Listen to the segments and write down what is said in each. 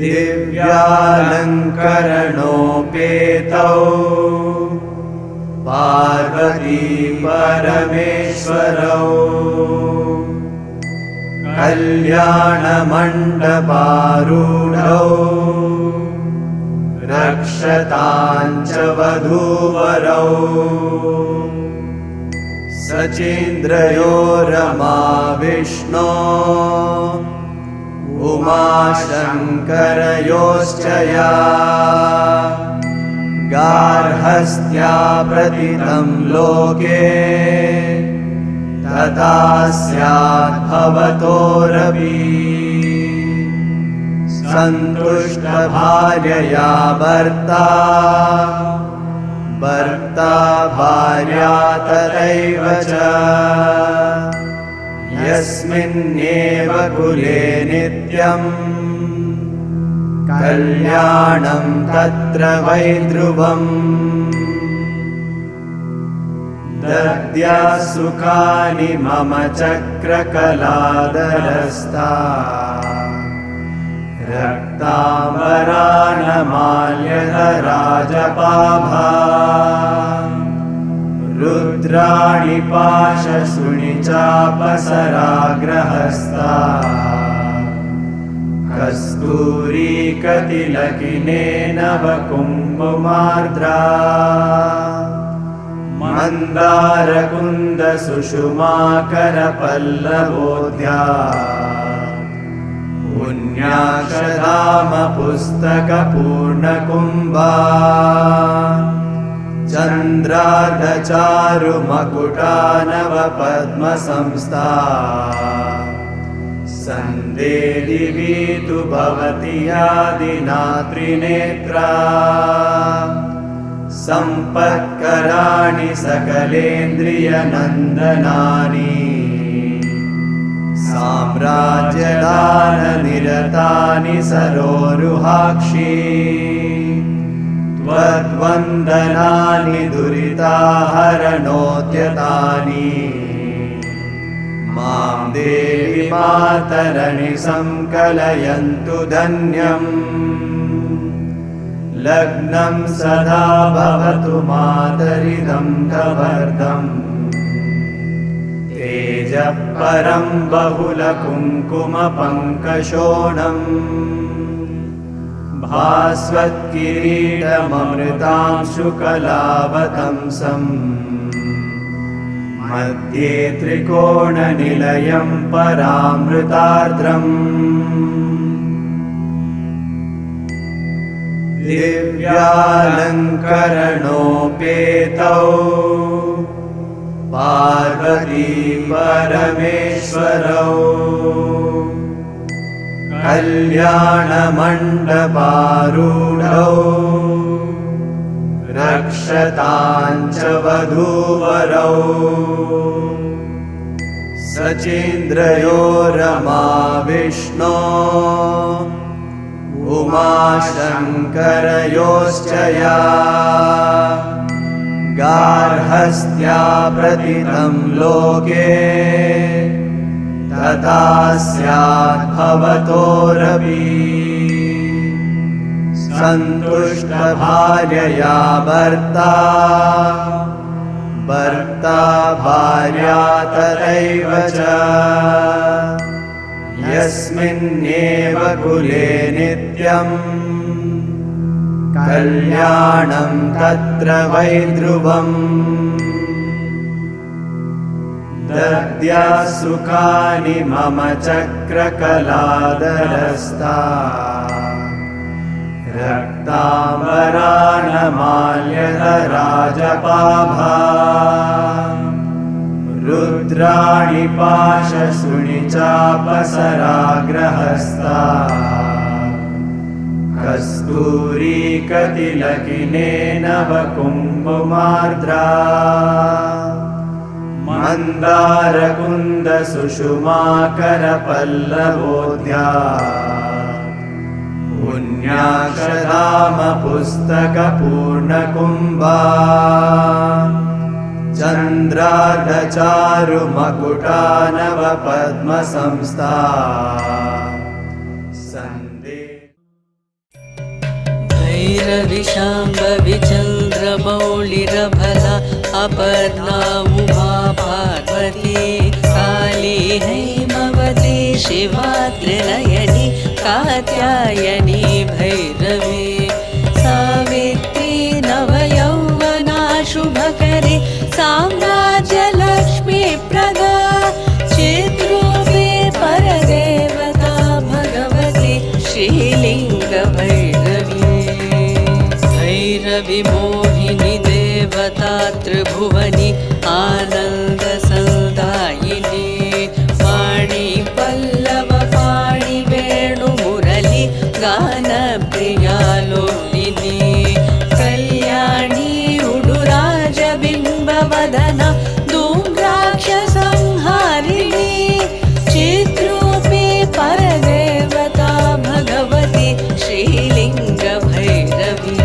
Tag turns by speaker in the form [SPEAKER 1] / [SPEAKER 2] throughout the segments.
[SPEAKER 1] दिव्यालङ्करणोपेतौ पार्वती परमेश्वरौ कल्याणमण्डपारूढौ रक्षताञ्च वधूवरौ सचेन्द्रयो रमा विष्णो उमाशङ्करयोश्च या गार्हस्थ्या प्रतितं लोके तथा स्याद्भवतोरपि सन्तुष्टभार्यया भर्ता भर्ता भार्या तथैव च यस्मिन्नेव कुले नित्यं कल्याणं तत्र वै ध्रुवम् दद्या सुखानि मम चक्रकलादरस्था रक्ताम्बरानमाल्यधराजपाभा रुद्राणि पाशशूनि चापसराग्रहस्ता कस्तूरीकतिलकिनेनवकुङ्कुमार्द्रा मन्दारकुन्दसुषुमाकरपल्लवोद्या पुण्याक्षधामपुस्तकपूर्णकुम्भा चन्द्रार्धचारुमकुटानवपद्मसंस्था सन्देदिवी तु भवति यादिनात्रिनेत्रा सम्पत्कराणि सकलेन्द्रियनन्दनानि साम्राज्यदाननिरतानि सरोरुहाक्षी त्वद्वन्दनानि दुरिताहरणोद्यतानि मां देवि मातरणि संकलयन्तु धन्यम् लग्नं सदा भवतु मातरिदं कवर्धम् तेजःपरं बहुलकुङ्कुमपङ्कशोणम् भास्वत्किरीटममृतांशुकलावतंसम् मध्ये त्रिकोणनिलयं परामृतार्द्रम् दिव्यालङ्करणोपेतौ पार्वती परमेश्वरौ कल्याणमण्डपारूढौ रक्षताञ्च वधूवरौ सचेन्द्रयो रमा विष्णो उमाशङ्करयोश्च या गार्हस्थ्या प्रतितं लोके तथा स्याद्भवतोरपि सन्तुष्टभार्यया भर्ता भर्ता भार्या तथैव च यस्मिन्नेव कुले नित्यं कल्याणं तत्र वै ध्रुवम् दद्या सुखानि मम चक्रकलादरस्था रक्ताम्बरानमाल्यधराजपाभा रुद्राणि पाशशूनि चापसराग्रहस्था कस्तूरीकतिलकिनेनवकुङ्कुमार्द्रा मन्दारकुन्दसुषुमाकरपल्लवोद्या पुण्याक्षधामपुस्तकपूर्णकुम्भा चन्द्रार्धचारुमकुटानवपद्मसंस्था
[SPEAKER 2] भैरविशाम्बवि चन्द्रमौलिरभला अपर्णा उमा पार्वती काली हैमवती शिवा त्रिनयनी कात्यायनी भैरवी सावित्री नवयौवना शुभकरी साम्राज्यलक्ष्मी प्रदा चिद्रूपे परदेवता भगवती श्रीलिङ्गभैरवी भैरवी मोहिनी देवता त्रिभुवनी आनन्दसन्दायिनी वाणी पल्लव पाणि वेणुमुरली गानप्रिया लोलिनी कल्याणी उडुराजबिम्बवदना धूम्राक्षसंहारिणी चिद्रूपी परदेवता भगवती श्रीलिङ्गभैरवी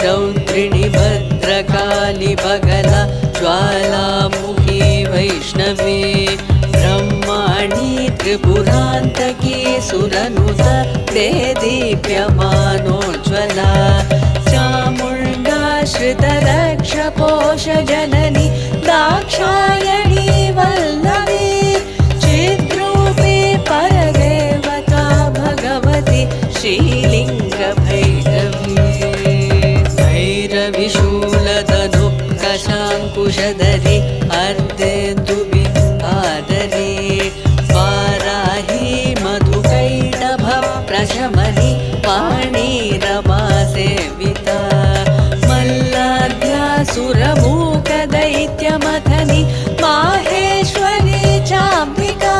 [SPEAKER 2] रौद्रिणी भद्रकाली बगला ज्वालामुखी वैष्णवी ब्रह्माणी त्रिपुरान्तकी सुरनुता ते दीप्यमानोज्ज्वला चामुण्डा श्रितरक्षपोषजननी दाक्षायणी वल्लवी चिद्रूपी परदेवता भगवती श्रीलिङ्गभैरवी भैरविशूलधनुकशाङ्कुशधरी अर्धेन्दुबिम्बाधरी वाराही मधुकैटभप्रशमनी वाणीरमा सेविता मल्लाद्यासुरमूकदैत्यमथनी माहेश्वरी चाम्बिका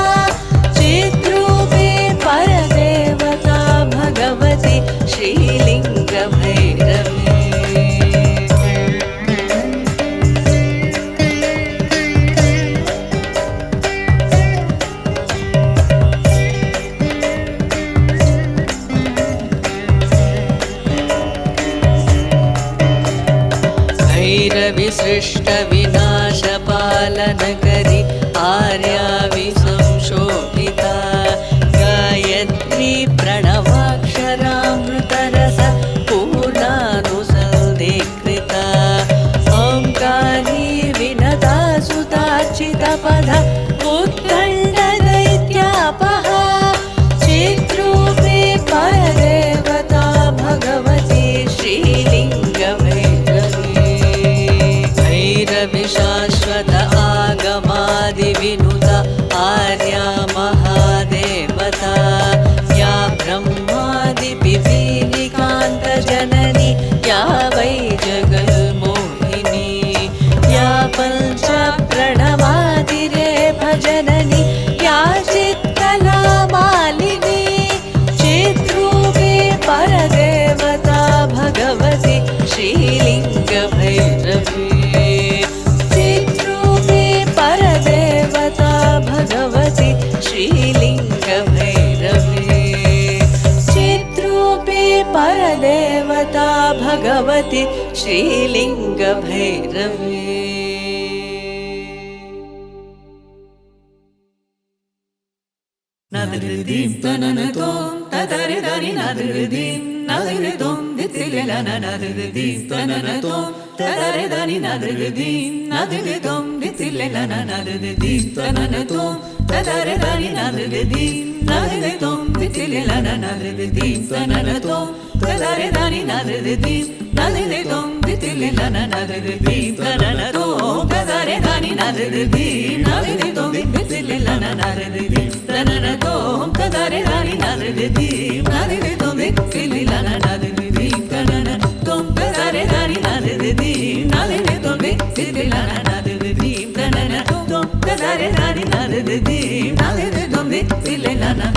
[SPEAKER 2] चिद्रूपे परदेवता भगवती श्रीलिङ्गभैरवी सृष्टविनाशपालनकरी आर्याविसंशोभिता गायत्री प्रणवाक्षरामृतरस पूर्णानुसन्धिकृता ओंकारी विनता सुतार्चितपदा उत्कण्ठदैत्यापहा चिद्रूपे परदेवता भगवती श्रीलिङ्गभैरवी शाश्वत आगमादिविनुता आर्या महादेवता या ब्रह्मादिपिपीलिकान्तजननी या वै जगन्मोहिनी या पञ्चप्रणवादिरेफजननी या चित्कलामालिनी चिद्रूपे परदेवता भगवती श्रीलिङ्गभैरवी भगवती श्रीलिङ्गभैरवी चिद्रूपे परदेवता भगवती श्रीलिङ्गभैरवी नदृदीं तननतों तदरिदरि नदृदीं नदृदों दितिलना नदृदीं तननतों तदरिदरि नदृदीं नदृदों दितिलना नदृदीं तननतों तदरिदरि नदृदीं नदृदों दितिलना नदृदीं तननतों तदरिदरि नदृदीं नदृदों दितिलना नदृदीं तननतों तदरिदरि नदृदीं नदृदों दितिलना नदृदीं तननतों तदरिदरि नदृदीं नदृदों दितिलना नदृदीं तननतों तदरिदरि नदृदीं नदृदों दितिलना नदृदीं तननतों तदरिदरि नदृदीं नदृदों दितिलना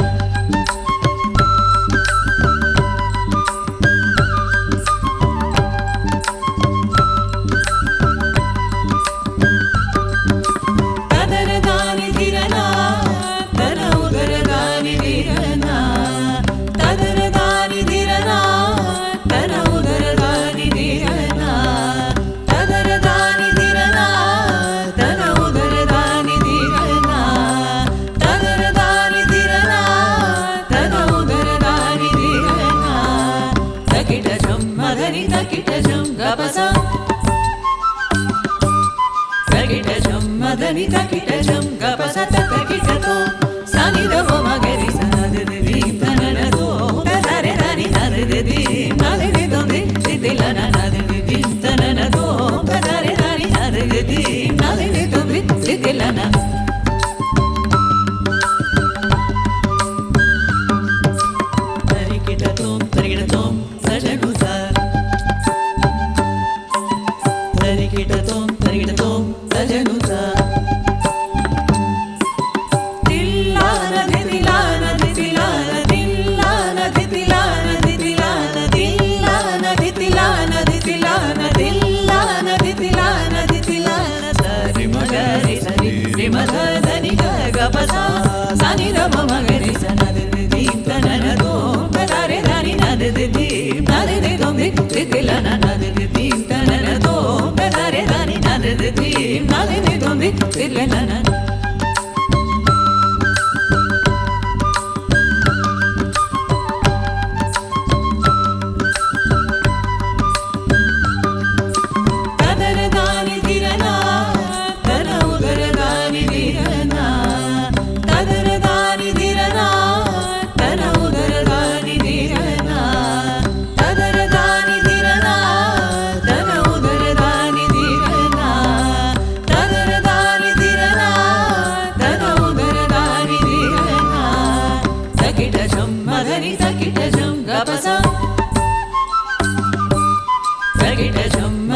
[SPEAKER 2] ತಿತಿಲನ ನದಿದಿ ದೀಂ ತನನ ತೋಂ ತದರೆ ದಾನಿ ನದಿದಿ ದೀಂ ನದಿನಿ ದೊಂದಿ ತಿತಿಲನ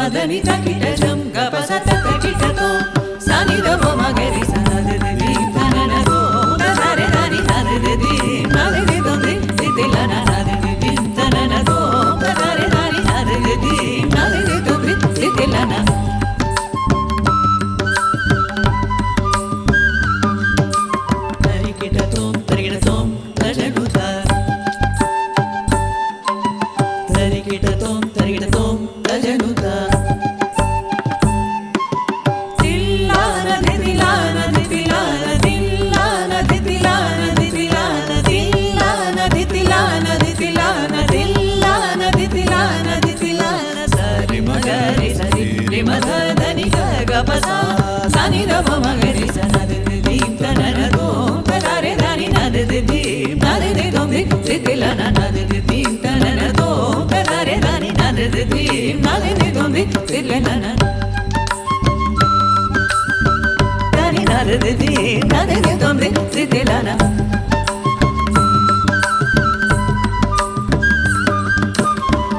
[SPEAKER 2] మదని తకిట జం గపస తకిట తో సని దవ మగరి సనది ది తననదో నదరే దని నదది ది నదది దొంది సిదిలన నదది ది తననదో నదరే దని నదది ది నదది దొంది సిదిలన తరికిట తో తజనుత తరికిట తో తజనుత సని రవ మగరి సనది దీం తననదో తదరే దని నదది దీం నదది దొంది సిదిలన నదది దీం తననదో తదరే దని నదది దీం నదది దొంది సిదిలన దని నదది దీం నదది దొంది సిదిలన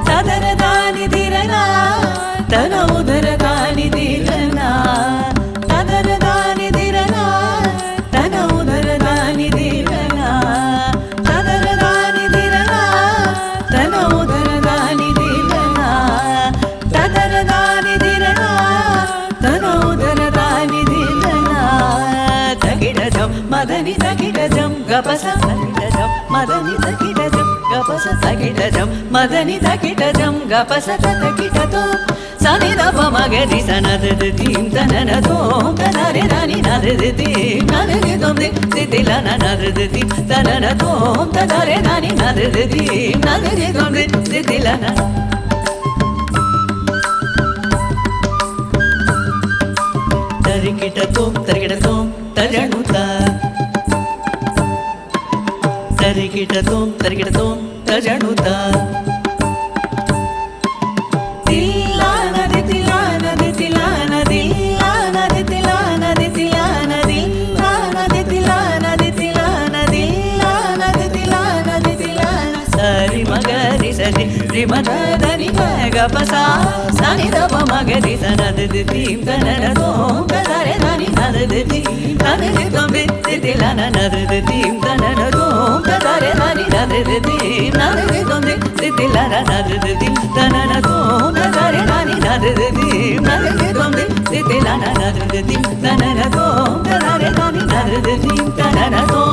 [SPEAKER 2] తదర దాని దిరనా తన ఉదర దాని దిరనా తదర దాని దిరనా తన ఉదర దాని దిరనా తదర దాని దిరనా తన ఉదర దాని దిరనా తదర దాని దిరనా తన ఉదర దాని దిరనా తగిడజం మదని తగిడజం గపస తగిడజం మదని తగిడజం గపస తగిడజం మదని తగిడజం గపస తగిడతో సని దవ మగరి సనది దీం తననదో తదరే దని నదది దీం నదది దొంది సిదిలన నదది దీం తననదో తదరే దని నదది దీం నదది దొంది సిదిలన తరికిటతో తజనుత తరికిటతో తజనుత రిమదని గపస సని దవ మగరి సనది దీం తననదో తదరే దని నదది దీం నదది దొంది సిదిలన నదది దీం తననదో తదరే దని నదది దీం నదది దొంది సిదిలన నదది దీం తననదో తదరే దని నదది దీం నదది దొంది సిదిలన నదది దీం తననదో తదరే దని నదది దీం తననదో